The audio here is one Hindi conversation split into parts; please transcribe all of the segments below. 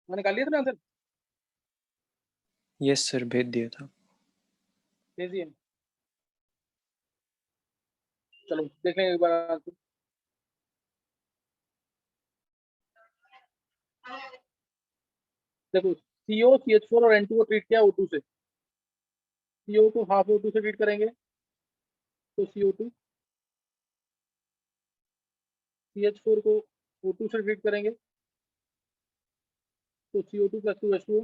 मैंने निकाल लिया था आंसर, यस सर, भेज दिया था। भेजिए। चलो देख लेंगे एक बार आंसर। देखो CO CH4 और N2 को ट्रीट किया O2 से, CO को हाफ O2 से ट्रीट करेंगे तो CO2, CH4 को O2 से ट्रीट करेंगे तो CO2 + 2H2O,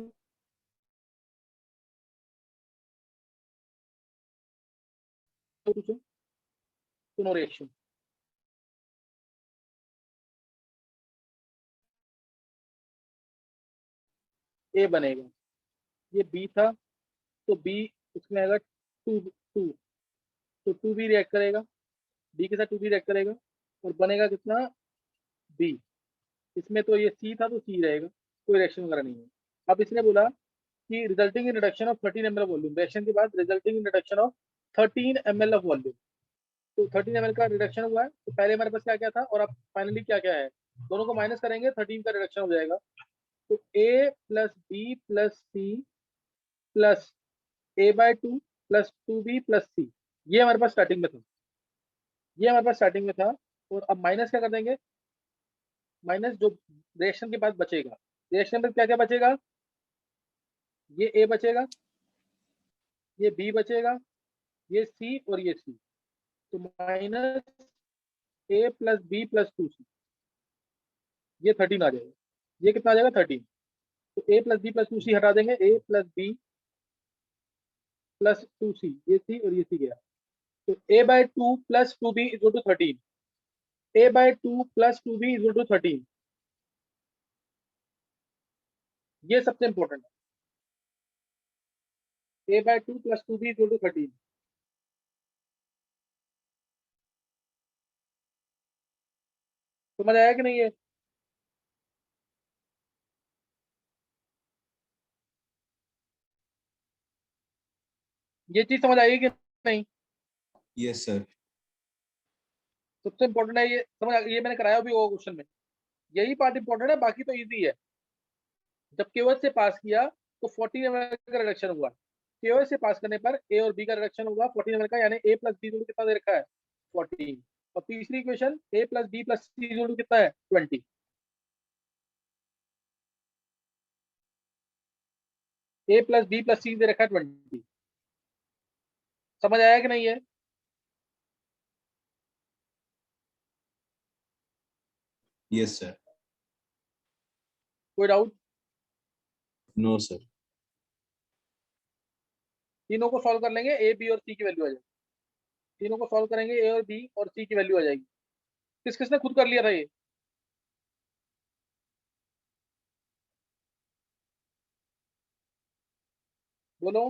O2 से तो नो रिएक्शन। ए बनेगा, ये बी था तो बी इसमें आएगा 2 तो 2B रिएक्ट करेगा, बी के साथ 2B रिएक्ट करेगा और बनेगा कितना, बी। इसमें तो ये सी था तो सी रहेगा, कोई रिएक्शन वगैरह नहीं है। अब इसने बोला कि resulting in reduction of 13 ml of volume, reaction के बाद resulting in reduction of 13 ml of volume. तो 13 ml का रिडक्शन हुआ है, तो पहले हमारे पास क्या क्या था और अब फाइनली क्या क्या है, दोनों को माइनस करेंगे 13 का रिडक्शन हो जाएगा। तो A + B + C plus A/2 + 2B + C, ये हमारे पास स्टार्टिंग में था, ये हमारे पास स्टार्टिंग में था। और अब माइनस क्या कर देंगे, माइनस जो रिएक्शन के बाद बचेगा, रिएक्शन में क्या क्या बचेगा, ये A बचेगा, ये B बचेगा, ये C और ये C। तो -A + B + 2C, ये 13 आ जाएगा। ये कितना आ जाएगा 13। तो A + B + 2C हटा देंगे, A + B + 2C, ये C और ये C गया। तो A/2 + 2B = 13, A/2 + 2B = 13, ये सबसे इंपॉर्टेंट है। A/2 + 2B = 13। समझ आया कि नहीं है? ये चीज समझ आएगी कि नहीं? Yes sir. सबसे इंपॉर्टेंट है ये, समझ ये मैंने कराया भी होगा क्वेश्चन में, यही पार्ट इंपॉर्टेंट है, बाकी तो इजी है। जब KOH से पास किया तो 14 ml का रिडक्शन हुआ, KOH से पास करने पर A और B का रिडक्शन होगा 14 ml का, यानी A + B जोड़ कितना दे रखा है 14। और तीसरी इक्वेशन A + B + C जोड़ कितना है 20। A + B + C दे रखा है 20। समझ आया कि नहीं है? Yes sir. कोई डाउट? No sir. तीनों को सॉल्व कर लेंगे, A B और C की वैल्यू आ जाएगी। तीनों को सॉल्व करेंगे, A और B और C की वैल्यू आ जाएगी। किस किसने खुद कर लिया था ये? बोलो।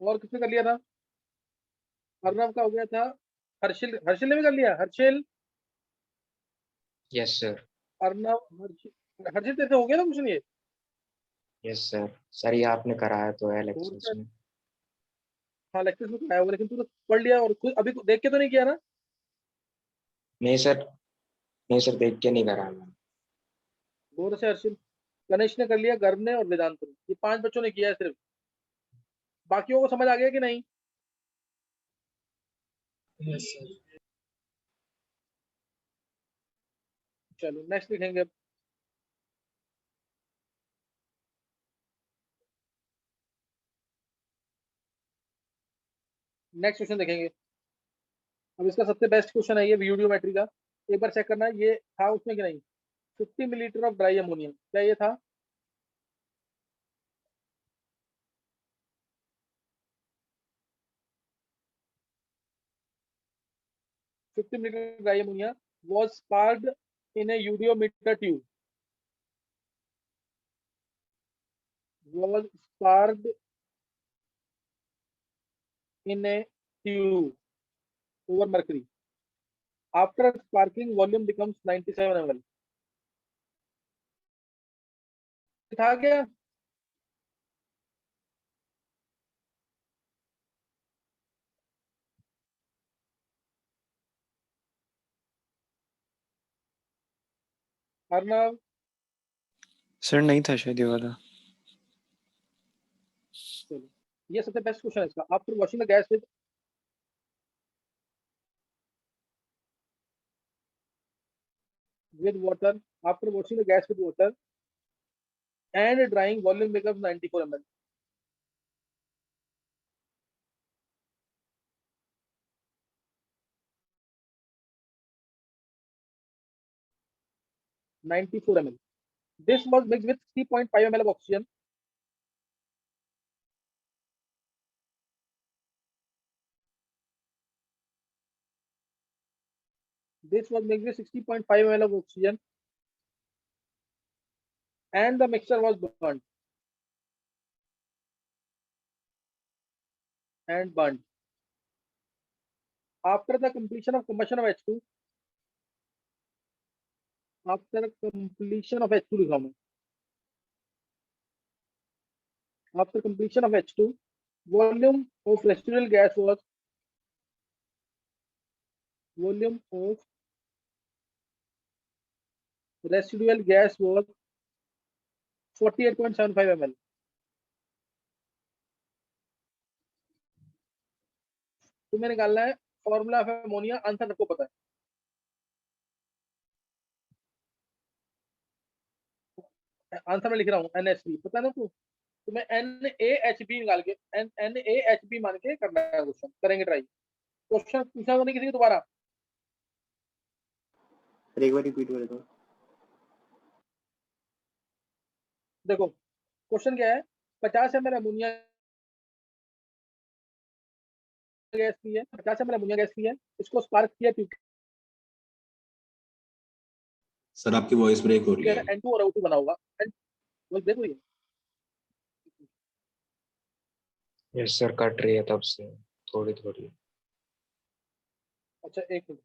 और किसने कर लिया था? अर्नव का हो गया था। हर्षिल, हर्षिल ने भी कर लिया, हर्षिल, यस सर। अर्नव, हर्षिल, हर्षिल तेरे से हो गया था क्वेश्चन ये? Yes sir. सर ये आपने कराया तो है और लेक्चर्स सर, में। हाँ लेक्चर में कराया होगा, लेकिन तूने पढ़ लिया और खुद अभी देख के तो नहीं किया ना? नहीं सर, नहीं सर, देख के नहीं कराया मैंने। गौर से हर्षिल, गणेश ने कर लिया, गर्भ ने और वेदांत ने, ये 5 बच्चों ने किया है सिर्फ। बाकियों को समझ आ गया कि नहीं? Yes sir. चलो नेक्स्ट लिखेंगे अब। नेक्स्ट क्वेश्चन देखेंगे। अब इसका सबसे बेस्ट क्वेश्चन है ये वीडियोमेट्री का, एक बार चेक करना ये था उसमें कि नहीं। 50 मिलीलीटर ऑफ ड्राई अमोनिया, क्या ये था? 50 millilitre dry ammonia was sparked in a iodometer tube, was sparked in a tube over mercury. After sparking, volume becomes 97 ml. था क्या? अर्नव, सर नहीं था शायद ये वाला। चलो ये सबसे बेस्ट क्वेश्चन है इसका। After washing the gas with water, after washing the gas with water and drying, volume becomes 94 ml. ml. This was mixed with 3.5 ml of oxygen. This was mixed with 60.5 ml of oxygen, and the mixture was burnt. After the completion of combustion of H2, after completion of H2 लिखा हूं मैं. After completion of H2, volume of residual gas was 48.75 ml. तुम्हें निकालना है फॉर्मूला ऑफ अमोनिया, आंसर सबको पता है. आंसर मैं लिख रहा हूँ NH3, पता है ना तू. तुम्हें NaHB निकाल के NaHB मान के करना है क्वेश्चन. करेंगे ट्राई. क्वेश्चन पूछा तो नहीं किसी को दोबारा. एक बार रिपीट कर दो. देखो क्वेश्चन क्या है, 50 ml अमोनिया गैस की है, 50 ml अमोनिया गैस की है, इसको स्पार्क किया क्योंकि सर आपकी वॉइस ब्रेक हो रही है. N2 और O2 बना होगा. वो ब्रेक हुई है. यस सर, कट रही है तब से थोड़ी थोड़ी। अच्छा एक मिनट,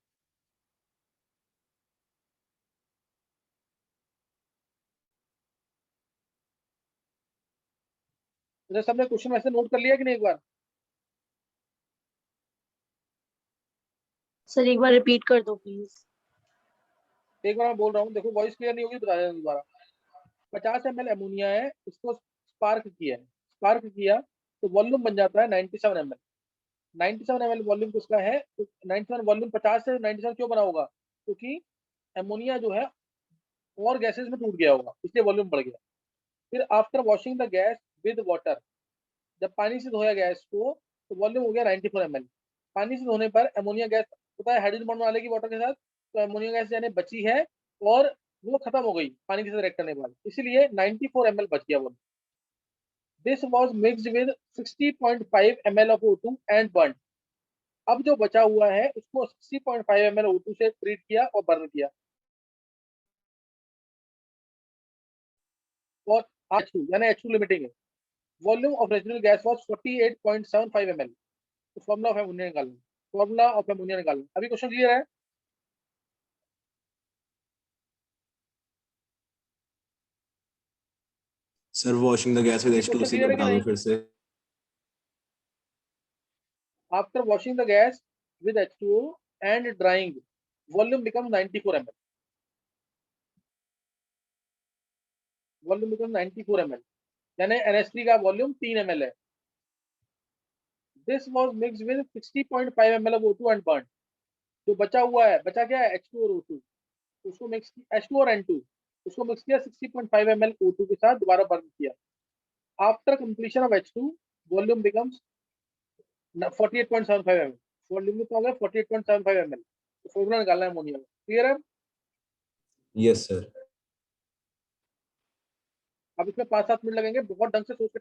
अच्छा सबने क्वेश्चन वैसे नोट कर लिया कि नहीं एक बार? सर एक बार रिपीट कर दो प्लीज। एक बार मैं बोल रहा हूँ, देखो वॉइस क्लियर नहीं होगी बता देना दोबारा। 50 ml अमोनिया है, इसको स्पार्क किया है, स्पार्क किया तो वॉल्यूम बन जाता है 97 ml। 97 ml वॉल्यूम किसका है? तो 97 वॉल्यूम 50 से 97 क्यों बना होगा? क्योंकि अमोनिया जो है और गैसेस में टूट गया होगा, इसलिए वॉल्यूम बढ़ गया। फिर after washing the gas with water, जब पानी से धोया गैस को तो वॉल्यूम हो गया 94 ml। पानी से धोने पर अमोनिया गैस होता है हाइड्रोजन बॉन्ड वाले की वाटर के साथ, तो अमोनिया गैस यानी बची है और वो खत्म हो गई पानी के साथ रिएक्ट करने के बाद, इसलिए 94 ml बच गया volume. This was mixed with 60.5 ml of O2 and burn. अब जो बचा हुआ है उसको 60.5 ml O2 से ट्रीट किया और बर्न किया। और H2 यानी H2 लिमिटिंग है। Volume of residual gas was 48.75 ml। तो फॉर्मूला ऑफ अमोनिया निकालना, फॉर्मूला ऑफ अमोनिया निकालना। अभी क्वेश्चन क्लियर है? Sir washing the gas with H2 question उसी क्लियर पे है कि बता दो नहीं? फिर से. After washing the gas with H2O and drying, volume becomes 94 ml. Volume becomes 94 ml. यानी NH3 का वॉल्यूम 3 ml है। This was mixed with 60.5 ml of O2 and burnt। जो बचा हुआ है, बचा क्या है? H2 और O2, उसको मिक्स H2 और N2 उसको मिक्स किया 60.5 ml O2 के साथ, दोबारा बर्न किया। After completion of H2, volume becomes 48.75 ml। Volume में तो हो गया 48.75 ml। तो फॉर्मूला निकालना है अमोनिया का। क्लियर है? Yes sir. अब इसमें 5-7 मिनट लगेंगे, बहुत ढंग से सोच के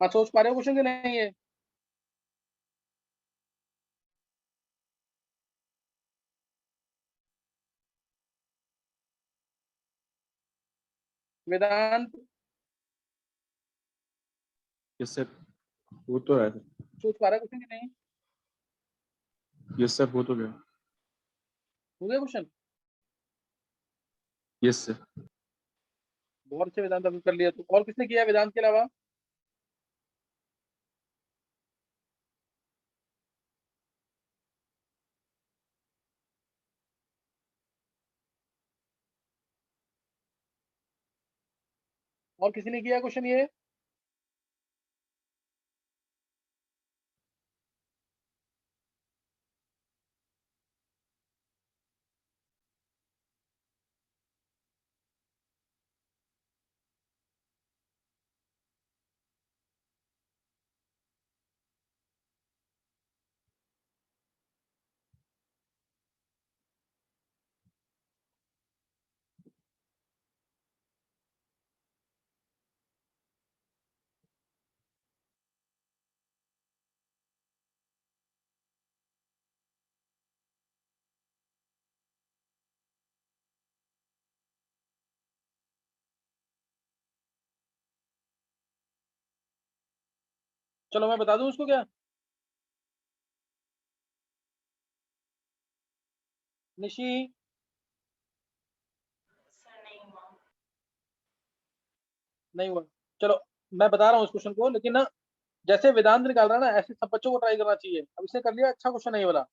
हाँ, सोच पा रहे हो क्वेश्चन के नहीं है? वेदांत यस सर, हो तो रहा है सर। सोच पा रहे हो क्वेश्चन के नहीं? यस सर, हो तो गया। हो गया क्वेश्चन? Yes sir. बहुत अच्छे वेदांत अभी कर लिया। तो और किसने किया है वेदांत के अलावा? और किसी ने किया क्वेश्चन ये? चलो मैं बता दूं उसको क्या? निशी, नहीं हुआ। चलो मैं बता रहा हूँ इस क्वेश्चन को, लेकिन ना जैसे वेदांत निकाल रहा है ना, ऐसे सब बच्चों को ट्राई करना चाहिए। अब इसने कर लिया, अच्छा क्वेश्चन नहीं वाला।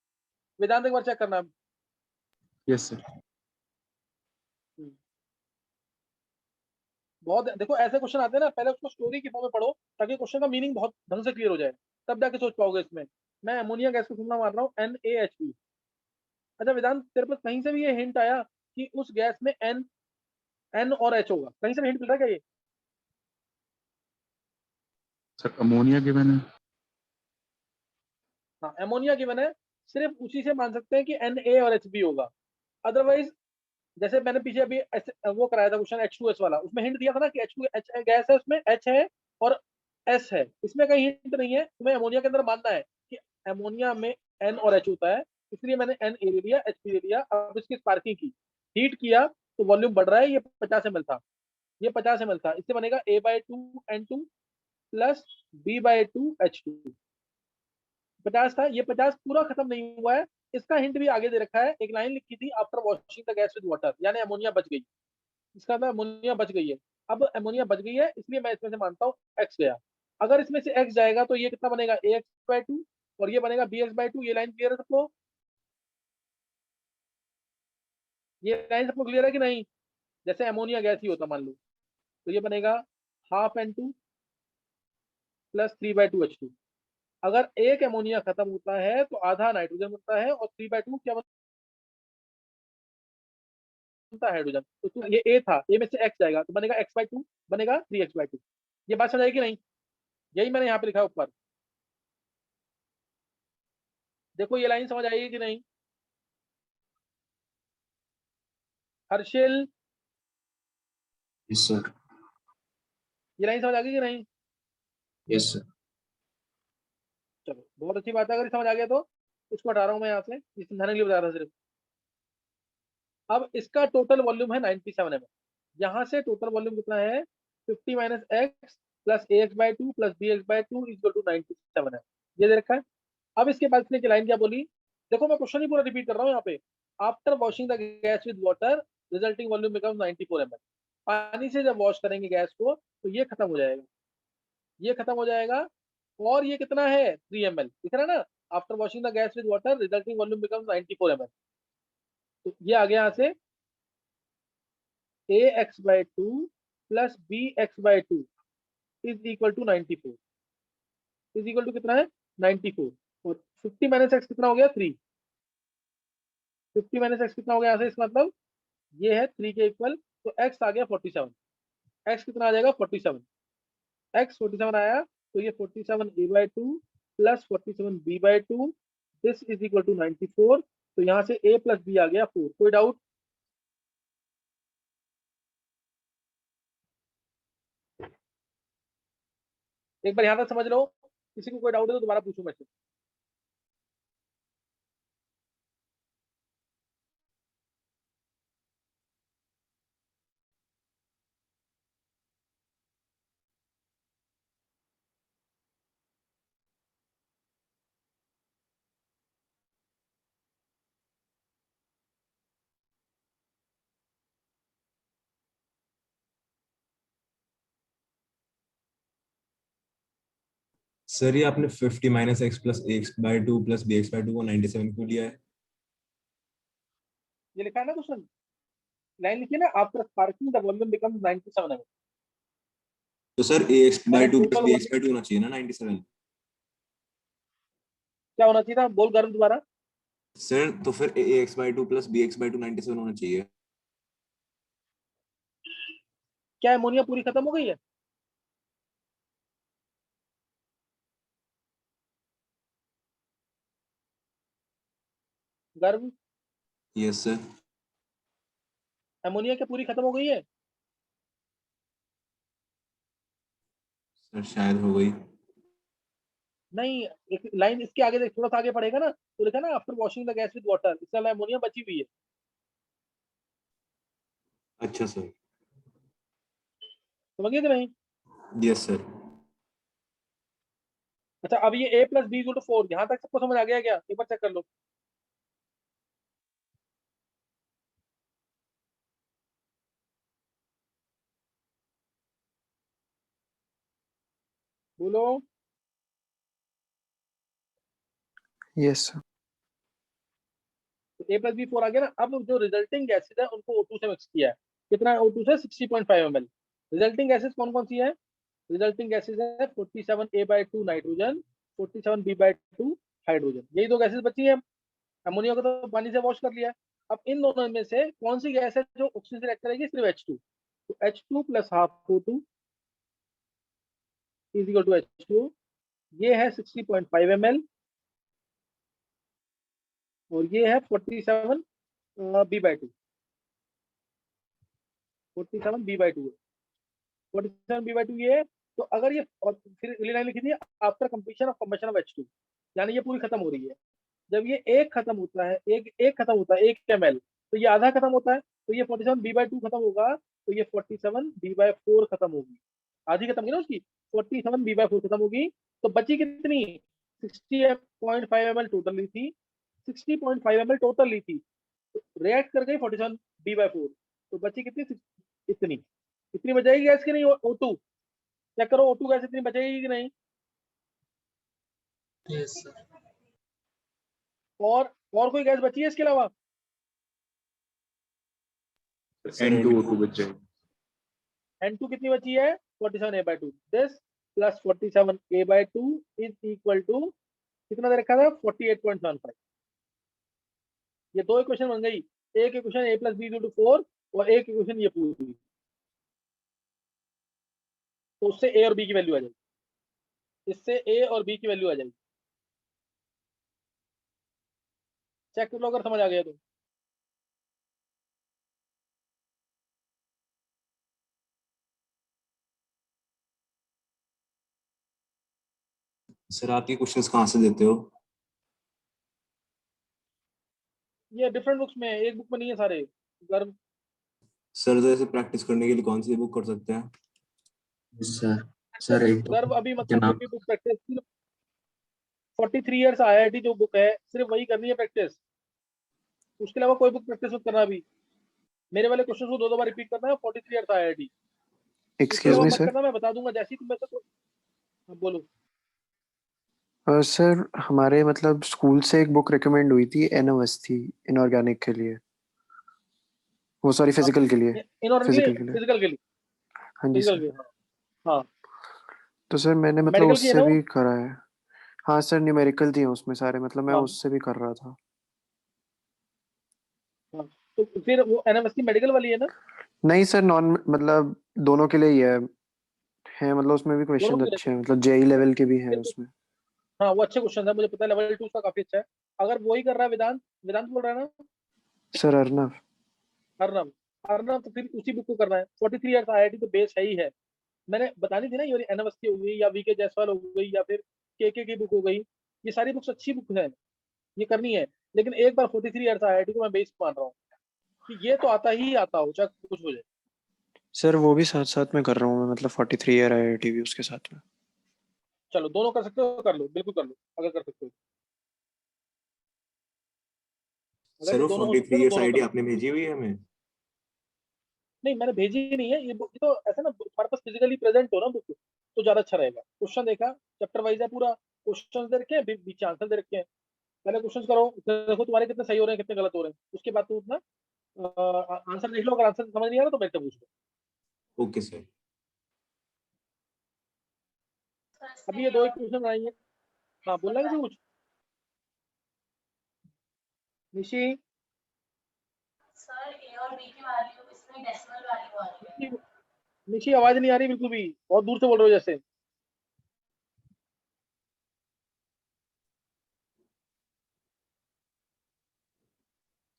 वेदांत एक बार चेक करना। Yes sir. बहुत देखो ऐसे क्वेश्चन आते हैं ना, पहले उसको स्टोरी की फॉर्म में पढ़ो ताकि क्वेश्चन का मीनिंग बहुत ढंग से क्लियर हो जाए, तब जाके सोच पाओगे इसमें। मैं अमोनिया गैस को फॉर्मूला मार रहा हूँ NaHP। अच्छा वेदांत, तेरे पास कहीं से भी ये हिंट आया कि उस गैस में N और H होगा? कहीं से भी हिंट मिल रहा है क्या ये? सर अमोनिया के मैंने हाँ, अमोनिया की मैंने सिर्फ उसी से मान सकते हैं कि Na और HB होगा। अदरवाइज जैसे मैंने पीछे अभी वो कराया था क्वेश्चन H2S वाला, उसमें हिंट दिया था ना कि H2H गैस है, उसमें H है और S है। इसमें कहीं हिंट नहीं है, तुम्हें अमोनिया के अंदर मानना है कि अमोनिया में N और H होता है, इसलिए मैंने Na ले लिया, HP ले लिया। अब इसकी स्पार्किंग की, हीट किया तो वॉल्यूम बढ़ रहा है। ये 50 ml था, ये 50 ml था। इससे बनेगा A/2 N2 plus B/2 H2। 50 था, ये 50 पूरा खत्म नहीं हुआ है। इसका हिंट भी आगे दे रखा है, एक लाइन लिखी थी after washing the gas with water, यानी अमोनिया बच गई। इसका मतलब अमोनिया बच गई है। अब अमोनिया बच गई है, इसलिए मैं इसमें से मानता हूँ एक्स गया। अगर इसमें से एक्स जाएगा तो ये कितना बनेगा, AX/2 और ये बनेगा BX/2। ये लाइन क्लियर है सबको? ये लाइन सबको क्लियर है कि नहीं? जैसे अमोनिया गैस ही होता मान लो, तो ये बनेगा 12N2 प्लस 3/2 H2। अगर एक अमोनिया खत्म होता है तो आधा नाइट्रोजन बनता है और 3/2 क्या बनता है, हाइड्रोजन। तो ये ए था, ए में से एक्स जाएगा तो बनेगा X/2, बनेगा 3X/2। ये बात समझ आई कि नहीं? यही मैंने यहाँ पे लिखा है ऊपर। देखो ये लाइन समझ आएगी कि नहीं? Harshil, yes sir. ये लाइन समझ आ गई कि नहीं? Yes sir. चलो बहुत अच्छी बात है, अगर समझ आ गया तो इसको हटा रहा हूँ मैं यहाँ से, ये समझाने के लिए बता रहा सिर्फ। अब इसका टोटल वॉल्यूम है 97 ml। यहाँ से टोटल वॉल्यूम कितना है, 50 minus x plus AX/2 plus BX/2 equal to 97 है। ये दे रखा है। अब इसके बाद इसने लाइन क्या बोली, देखो मैं क्वेश्चन ही पूरा रिपीट कर रहा हूँ यहाँ पे। After washing the gas with water resulting volume becomes 94 ml। पानी से जब वॉश करेंगे गैस को तो ये खत्म हो जाएगा, ये खत्म हो जाएगा। और ये कितना है, 3 ml दिख रहा है ना? After washing the gas with water resulting volume becomes 94 ml। तो ये आ गया यहाँ से AX/2 plus BX/2 is equal to 94। Is equal to कितना है, 94। और 50 माइनस एक्स कितना हो गया, 3। 50 माइनस एक्स कितना हो गया यहाँ से, इसका मतलब ये है 3 के इक्वल। तो एक्स आ गया 47। एक्स कितना आ जाएगा, 47। एक्स 47 आया तो ये 47A/2 plus 47B/2 this is equal to 94। तो यहाँ से A प्लस B आ गया 4। कोई डाउट? एक बार यहाँ तक समझ लो, किसी को कोई डाउट है तो दोबारा पूछो मुझसे। सर ये आपने 50 minus x plus x by two plus B x by two को 97 क्यों लिया है? ये लिखा है ना क्वेश्चन, लाइन लिखी है ना, after sparking the volume becomes 97 है। तो sir A x by two plus total B x by two होना चाहिए ना 97। क्या होना चाहिए था, बोल गर्म दोबारा। सर तो फिर A x by two plus B x by two 97 होना चाहिए। क्या अमोनिया पूरी खत्म हो गई है? गर्म, यस सर। अमोनिया क्या पूरी खत्म हो गई है? सर शायद हो गई। नहीं, एक लाइन इसके आगे देख, थोड़ा सा आगे पड़ेगा ना, तो लिखा ना after washing the gas with water, इसका अमोनिया बची हुई है। अच्छा सर। समझ गए कि नहीं? Yes sir. अच्छा, अब ये a plus B equal to 4, यहाँ तक सबको समझ आ गया क्या? एक बार चेक कर लो। बोलो। Yes sir. तो a प्लस बी 4 आ गया ना। अब जो रिजल्टिंग गैसेज है उनको O2 से मिक्स किया है। कितना O2 से? 60.5 ml। रिजल्टिंग गैसेज कौन कौन सी है? रिजल्टिंग गैसेज है 47a/2 नाइट्रोजन, 47b/2 हाइड्रोजन, यही दो गैसेज बची है। अमोनिया को तो पानी से वॉश कर लिया है। अब इन दोनों में से कौन सी गैस है जो ऑक्सीजन से रिएक्ट करेगी? सिर्फ H2। तो H2 plus half O2 is equal to H2O। ये है 60.5 ml और ये है 47b/2। 47b/2 47b/2 ये है। तो अगर ये, और फिर अगली लाइन लिखी थी after completion of combustion of H2, यानी ये पूरी खत्म हो रही है। जब ये एक खत्म होता है, एक खत्म होता है 1 ml, तो ये आधा खत्म होता है, तो ये 47b/2 खत्म होगा, तो ये 47b/4 खत्म होगी। आधी खत्म होगी ना उसकी, 47b/4 खत्म होगी। तो बची कितनी? 60.5 ml टोटल ली थी, 60.5 ml टोटल ली थी, रिएक्ट कर गई 47b/4, तो बची कितनी? इतनी। इतनी बचेगी गैस की नहीं? O2 चेक करो, O2 गैस इतनी बचेगी कि नहीं? Yes sir. और कोई गैस बची है इसके अलावा? N2O2 बच जाएगी। N2 कितनी बची है? 47a/2। This plus 47a/2 is equal to कितना दे रखा था? 48.75। ये दो इक्वेशन बन गई। एक equation a plus B equal to 4 और एक इक्वेशन ये पूरी। तो उससे a और b की वैल्यू आ जाएगी, इससे a और b की वैल्यू आ जाएगी। चेक कर लो अगर समझ आ गया तो। सर आप ये क्वेश्चंस कहाँ से देते हो? ये डिफरेंट बुक्स में है, एक बुक में नहीं है सारे। गर्म, सर तो ऐसे प्रैक्टिस करने के लिए कौन सी बुक कर सकते हैं? सर सर एक गर्व अभी क्या मतलब नाम? कोई भी बुक प्रैक्टिस, 43 इयर्स IIT जो बुक है सिर्फ वही करनी है प्रैक्टिस, उसके अलावा कोई बुक प्रैक्टिस मत करना। अभी मेरे वाले क्वेश्चन को दो बार रिपीट करना है, 43 इयर्स IIT। उसके एक्सक्यूज अलावा मी मत सर। करना, मैं बता दूंगा जैसे ही तुम मेरे को बोलो। सर हमारे मतलब स्कूल से एक बुक रिकमेंड हुई थी, NOS थी, इनऑर्गेनिक के लिए। वो सॉरी, फिजिकल के लिए। इनऑर्गेनिक फिजिकल के लिए। फिजिकल के लिए, हाँ जी फिजिकल सर। के, हाँ हाँ। तो सर मैंने मतलब मेडिकल की है उससे ना वो? भी करा है। हाँ सर, न्यूमेरिकल थी उसमें सारे, मतलब मैं हाँ उससे भी कर रहा था। हाँ। तो फिर वो NMS की मेडिकल वाली है ना? नहीं सर, नॉन मतलब दोनों के लिए ही है मतलब उसमें भी दोनों क्वेश्चन की अच्छे हैं, मतलब JEE लेवल के भी हैं फिर उसमें। हाँ, वो अच्छे क्वेश्चन है, मुझे पता है लेवल 2 का काफी अच्छा है। अगर वही कर रहा है वेदांत, वेदांत बोल रहा है ना? सर अर्नव। अर्नव, अर्नव तो फिर उसी बुक को करना है। 43 इयर्स IIT तो बेस है ही है। मैंने बतानी थी ना, ये वाली एन अवस्थी हो गई या वीके जायसवाल हो गई या फिर के की बुक हो गई, ये सारी बुक्स अच्छी बुक है, ये करनी है। लेकिन एक बार 43 ईयर्स आईआईटी को मैं बेस मान रहा हूँ कि ये तो आता ही आता हो, चाहे कुछ हो जाए। सर वो भी साथ साथ में कर रहा हूँ मैं, मतलब 43 ईयर IIT भी उसके साथ में। चलो दोनों कर सकते हो, कर लो, बिल्कुल कर लो, अगर कर सकते हो। अगर सर ये वो दोनों हो सकते 43 हैं तो इयर्स दोनों कर आईडी लो। आपने भेजी हुई है हमें? नहीं, मैंने भेजी ही नहीं है ये बुक, तो ऐसा ना हमारे पास फिजिकली प्रेजेंट हो ना बुक, तो ज्यादा अच्छा रहेगा। क्वेश्चन देखा, चैप्टर वाइज है पूरा, क्वेश्चन दे रखे हैं, बीच आंसर दे रखे हैं। पहले क्वेश्चन करो, फिर देखो तुम्हारे कितने सही हो रहे हैं कितने गलत हो रहे हैं, उसके बाद तुम अपना आंसर देख लो, अगर आंसर समझ नहीं आ रहा तो मेरे से पूछ लो। Okay sir. अभी ये दो एक क्वेश्चन आएंगे। हाँ, बोलना है किसी को कुछ? निशी, सर ए और बी की वैल्यू इसमें डेसिमल वैल्यू आ रही है। निशी आवाज नहीं आ रही बिल्कुल भी, बहुत दूर से बोल रहे हो जैसे।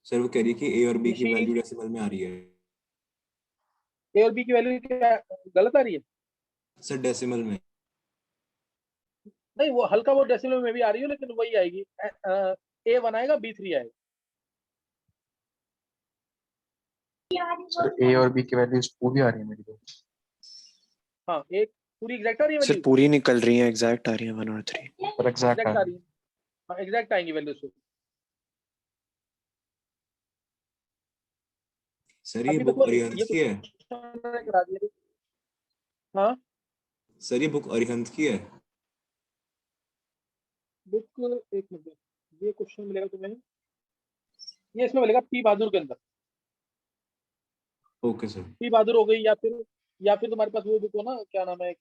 सर वो कह रही है कि ए और बी की निशी, वैल्यू डेसिमल में आ रही है। ए और बी की वैल्यू क्या गलत आ रही है? सर डेसिमल में। नहीं, वो हल्का वो डेसिमल में भी आ रही है, लेकिन वही आएगी। A1 आएगा, B3 आएगा। सर ए और बी की वैल्यूज पूरी आ रही है मेरी को। हाँ, एक पूरी एग्जैक्ट आ रही है सर वैल्यू, पूरी निकल रही है, एग्जैक्ट आ रही है 1 और 3। पर एग्जैक्ट आ एग्जैक्ट आ रही रही है। है। हाँ, एग्जैक्ट आएंगी वैल्यूज। सर ये अभी बुक देखो अरिहंत ये की है? क्वेश्चन करा दिया। हाँ, सर ये बुक अरिहंत की है? बुक, एक मिनट, ये क्वेश्चन मिलेगा तुम्हें, ये इसमें मिलेगा पी बहादुर के अंदर। Okay sir. पी बहादुर हो गई, या फिर तुम्हारे पास वो बुक हो ना, क्या नाम है, एक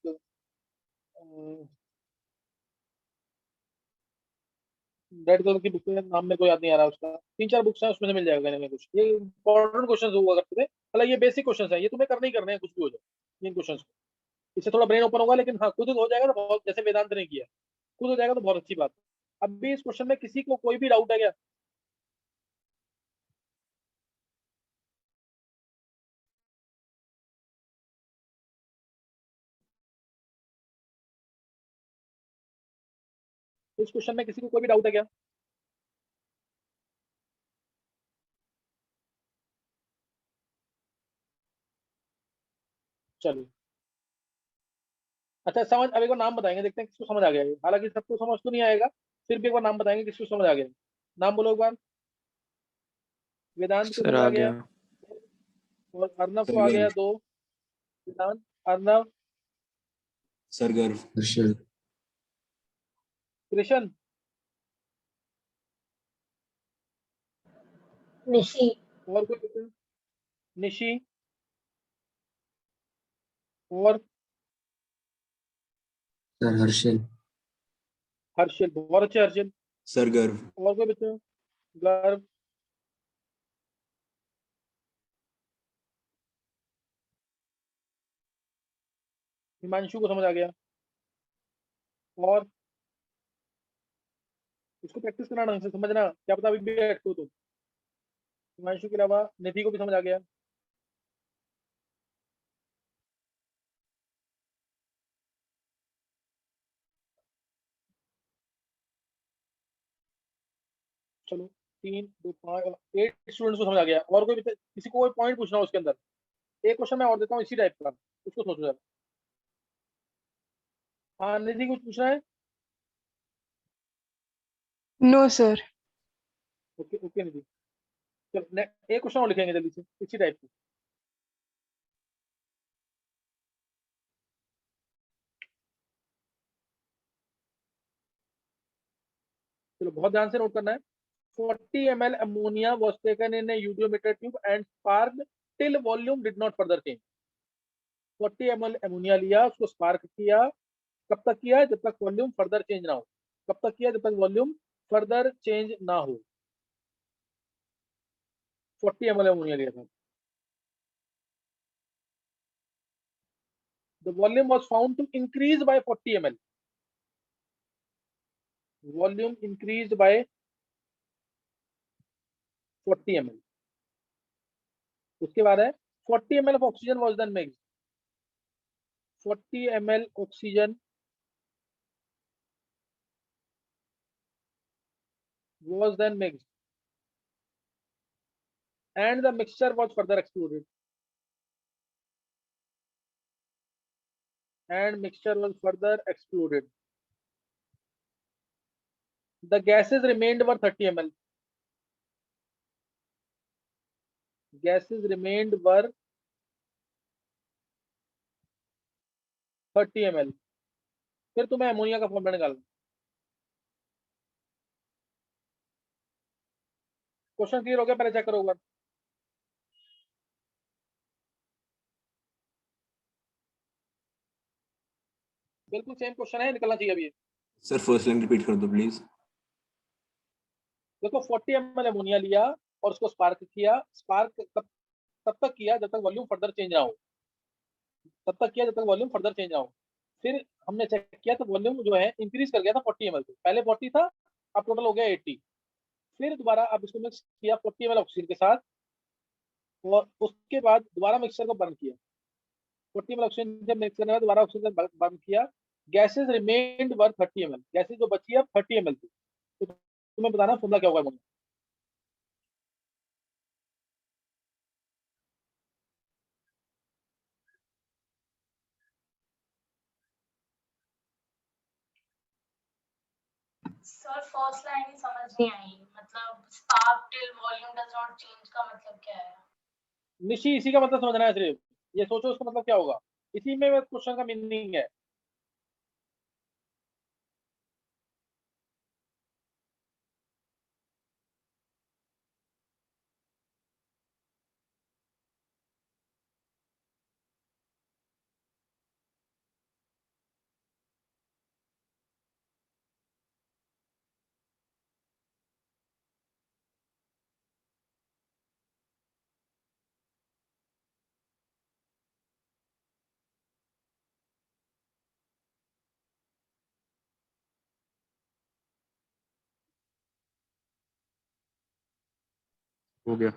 रेड कलर की बुक है, नाम मेरे को याद नहीं आ रहा उसका। तीन चार बुक्स हैं, उसमें से मिल जाएगा कहीं ना कहीं कुछ। ये इंपॉर्टेंट क्वेश्चन हुआ करते थे, मतलब ये बेसिक क्वेश्चन है, ये तुम्हें करने ही करने हैं, कुछ भी हो जाए इन क्वेश्चन को। इससे थोड़ा ब्रेन ओपन होगा, लेकिन हाँ खुद हो जाएगा तो बहुत, जैसे वेदांत ने किया, खुद हो जाएगा तो बहुत अच्छी बात है। अब भी इस क्वेश्चन में किसी को कोई भी डाउट है क्या? इस क्वेश्चन में किसी को कोई भी डाउट है क्या? चलो, अच्छा समझ, अब एक बार नाम बताएंगे, देखते हैं किसको समझ आ गया ये। हालांकि सबको समझ तो नहीं आएगा, फिर भी एक बार नाम बताएंगे किसको समझ आ गया। नाम बोलो एक बार। वेदांत को सर समझ आ आ गया। गया, और अर्नव को आ सरगर्व। गया दो। वेदांत, अर्नव, सरगर्व। हर्षल। कृष्ण, निशी, और कोई बच्चा? निशी, और सर हर्षल। हर्षल, बहुत अच्छे हर्षल। सरगर्व। और कोई बच्चा? गर्व, हिमांशु को समझ आ गया। और इसको प्रैक्टिस करना ढंग से, समझना, क्या पता अभी भी अटको तुम। हिमांशु के अलावा निधि को भी समझ आ गया। चलो, 3 2 5 8 स्टूडेंट्स को समझ आ गया। और कोई किसी को कोई पॉइंट पूछना हो उसके अंदर? एक क्वेश्चन मैं और देता हूँ इसी टाइप का, उसको सोचो जरा। हाँ निधि, कुछ पूछना है? No sir. Okay okay Nidhi, चलो एक क्वेश्चन और लिखेंगे जल्दी से इसी टाइप का। चलो बहुत ध्यान से नोट करना है। 40 ml ammonia was taken in a uviometer tube and sparked till volume did not further change। 40 ml ammonia लिया, उसको स्पार्क किया, कब तक किया? जब तक वॉल्यूम फर्दर चेंज ना हो। कब तक किया? जब तक वॉल्यूम फर्दर चेंज ना हो। 40 ml अमोनिया लिया था। The volume was found to increase by 40 ml। Volume increased by 40 ml। उसके बाद है 40 ml of oxygen was then mixed। 40 ml oxygen was then mixed and the mixture was further exploded. And mixture was further exploded. The gases remained were 30 ml. Gases remained were 30 ml. फिर तुम्हें अमोनिया का फॉर्मूला निकालना। क्वेश्चन क्लियर हो गया? पहले चेक करो एक बार। बिल्कुल सेम क्वेश्चन है, निकलना चाहिए अभी। सर फर्स्ट लाइन रिपीट कर दो प्लीज। देखो 40 ml अमोनिया लिया और उसको स्पार्क किया। स्पार्क तब तक किया जब तक वॉल्यूम फर्दर चेंज ना हो। तब तक किया जब तक वॉल्यूम फर्दर चेंज ना हो। फिर हमने चेक किया तो वॉल्यूम जो है इंक्रीज कर गया था 40 ml से। पहले 40 था, अब टोटल हो गया 80। फिर दोबारा अब इसको मिक्स किया 40 ml ऑक्सीजन के साथ और उसके बाद दोबारा मिक्सचर को बर्न किया। 40 ml ऑक्सीजन जब मिक्स करने के बाद दोबारा ऑक्सीजन बर्न किया। गैसेस रिमेन्ड वर 30 ml। गैसेस जो बची अब 30 ml थी। तो तुम्हें बताना फॉर्मूला क्या होगा। सर फर्स्ट लाइन ही समझ नहीं आई, मतलब spark till volume does not change का मतलब क्या है? निशी इसी का मतलब समझना है सिर्फ। ये सोचो उसका मतलब क्या होगा। इसी में क्वेश्चन का मीनिंग है। हो गया।